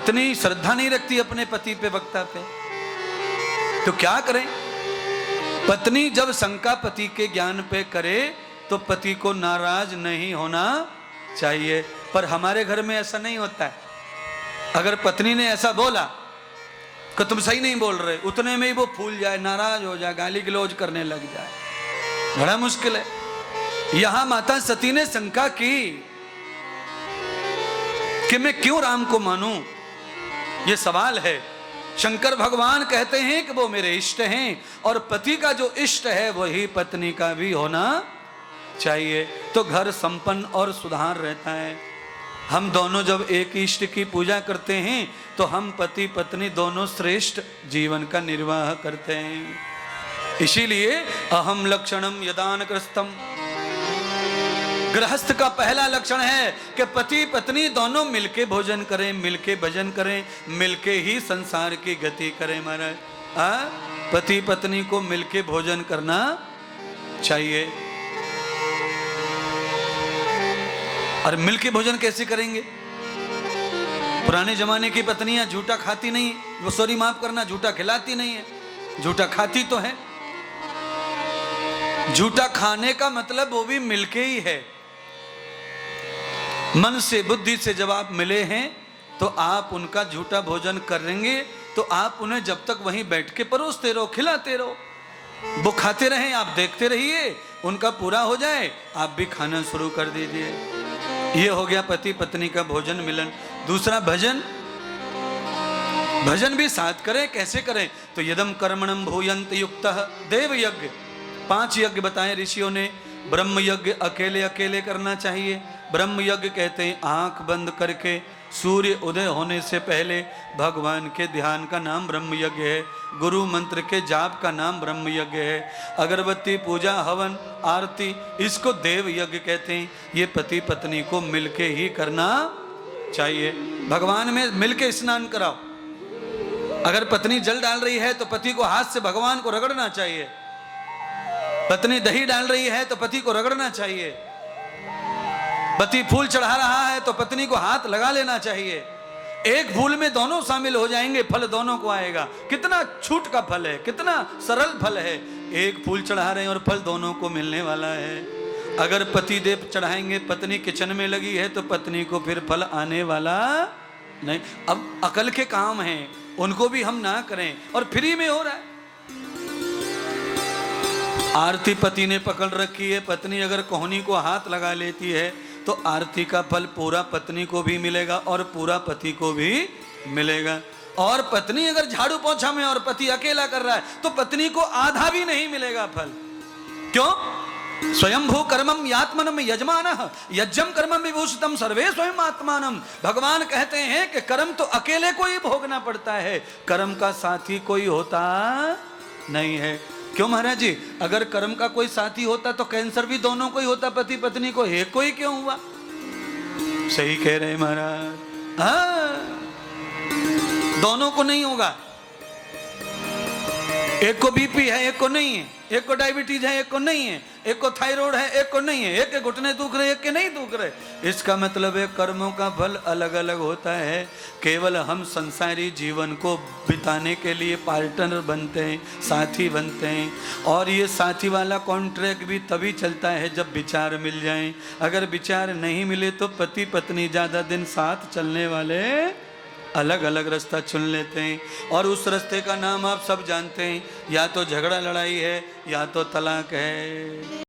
पत्नी श्रद्धा नहीं रखती अपने पति पे, वक्ता पे, तो क्या करें? पत्नी जब शंका पति के ज्ञान पे करे तो पति को नाराज नहीं होना चाहिए। पर हमारे घर में ऐसा नहीं होता है। अगर पत्नी ने ऐसा बोला कि तुम सही नहीं बोल रहे, उतने में ही वो फूल जाए, नाराज हो जाए, गाली गलौज करने लग जाए, बड़ा मुश्किल है। यहां माता सती ने शंका की कि मैं क्यों राम को मानूं, ये सवाल है। शंकर भगवान कहते हैं कि वो मेरे इष्ट हैं और पति का जो इष्ट है वही पत्नी का भी होना चाहिए, तो घर संपन्न और सुधार रहता है। हम दोनों जब एक इष्ट की पूजा करते हैं तो हम पति पत्नी दोनों श्रेष्ठ जीवन का निर्वाह करते हैं। इसीलिए अहम लक्षणम यदानकृस्तम, गृहस्थ का पहला लक्षण है कि पति पत्नी दोनों मिलके भोजन करें, मिलके भजन करें, मिलके ही संसार की गति करें। महाराज, पति पत्नी को मिलके भोजन करना चाहिए। और मिलके भोजन कैसे करेंगे? पुराने जमाने की पत्नियां झूठा खाती नहीं, वो सॉरी माफ करना, झूठा खिलाती नहीं है, झूठा खाती तो है। झूठा खाने का मतलब वो भी मिलके ही है। मन से बुद्धि से जब आप मिले हैं तो आप उनका झूठा भोजन करेंगे तो आप उन्हें जब तक वहीं बैठ के परोसते रहो, खिलाते रहो, वो खाते रहें, आप देखते रहिए, उनका पूरा हो जाए आप भी खाना शुरू कर दीजिए। ये हो गया पति पत्नी का भोजन मिलन। दूसरा भजन, भजन भी साथ करें। कैसे करें? तो यदम कर्मणम भूयंत युक्तः देव यज्ञ, 5 यज्ञ बताए ऋषियों ने। ब्रह्म यज्ञ अकेले अकेले करना चाहिए। ब्रह्म यज्ञ कहते हैं आंख बंद करके सूर्य उदय होने से पहले भगवान के ध्यान का नाम ब्रह्म यज्ञ है। गुरु मंत्र के जाप का नाम ब्रह्म यज्ञ है। अगरबत्ती पूजा हवन आरती, इसको देव यज्ञ कहते हैं। ये पति पत्नी को मिलके ही करना चाहिए। भगवान में मिलके स्नान कराओ। अगर पत्नी जल डाल रही है तो पति को हाथ से भगवान को रगड़ना चाहिए। पत्नी दही डाल रही है तो पति को रगड़ना चाहिए। पति फूल चढ़ा रहा है तो पत्नी को हाथ लगा लेना चाहिए। एक फूल में दोनों शामिल हो जाएंगे, फल दोनों को आएगा। कितना छूट का फल है, कितना सरल फल है। एक फूल चढ़ा रहे हैं और फल दोनों को मिलने वाला है। अगर पति देव चढ़ाएंगे, पत्नी किचन में लगी है तो पत्नी को फिर फल आने वाला नहीं। अब अकल के काम हैं, उनको भी हम ना करें और फ्री में हो रहा है। आरती पति ने पकड़ रखी है, पत्नी अगर कोहनी को हाथ लगा लेती है तो आरती का फल पूरा पत्नी को भी मिलेगा और पूरा पति को भी मिलेगा। और पत्नी अगर झाड़ू पोछा में और पति अकेला कर रहा है तो पत्नी को आधा भी नहीं मिलेगा फल। क्यों? स्वयंभू कर्मम यात्मनम यजमानः यज्ञम कर्मम विभूषितम सर्वे स्वयं आत्मानम। भगवान कहते हैं कि कर्म तो अकेले को ही भोगना पड़ता है, कर्म का साथी कोई होता नहीं है। क्यों महाराज जी? अगर कर्म का कोई साथी होता तो कैंसर भी दोनों को ही होता, पति पत्नी को एक को ही क्यों हुआ? सही कह रहे महाराज। हाँ, दोनों को नहीं होगा। एक को बीपी है, एक को नहीं है। एक को डायबिटीज है, एक को नहीं है। एक को थायराइड है, एक को नहीं है। एक के घुटने दुख रहे, एक के नहीं दुख रहे। इसका मतलब है कर्मों का फल अलग अलग होता है। केवल हम संसारी जीवन को बिताने के लिए पार्टनर बनते हैं, साथी बनते हैं। और ये साथी वाला कॉन्ट्रैक्ट भी तभी चलता है जब विचार मिल जाएं। अगर विचार नहीं मिले तो पति पत्नी ज़्यादा दिन साथ चलने वाले अलग अलग रास्ता चुन लेते हैं। और उस रास्ते का नाम आप सब जानते हैं, या तो झगड़ा लड़ाई है या तो तलाक है।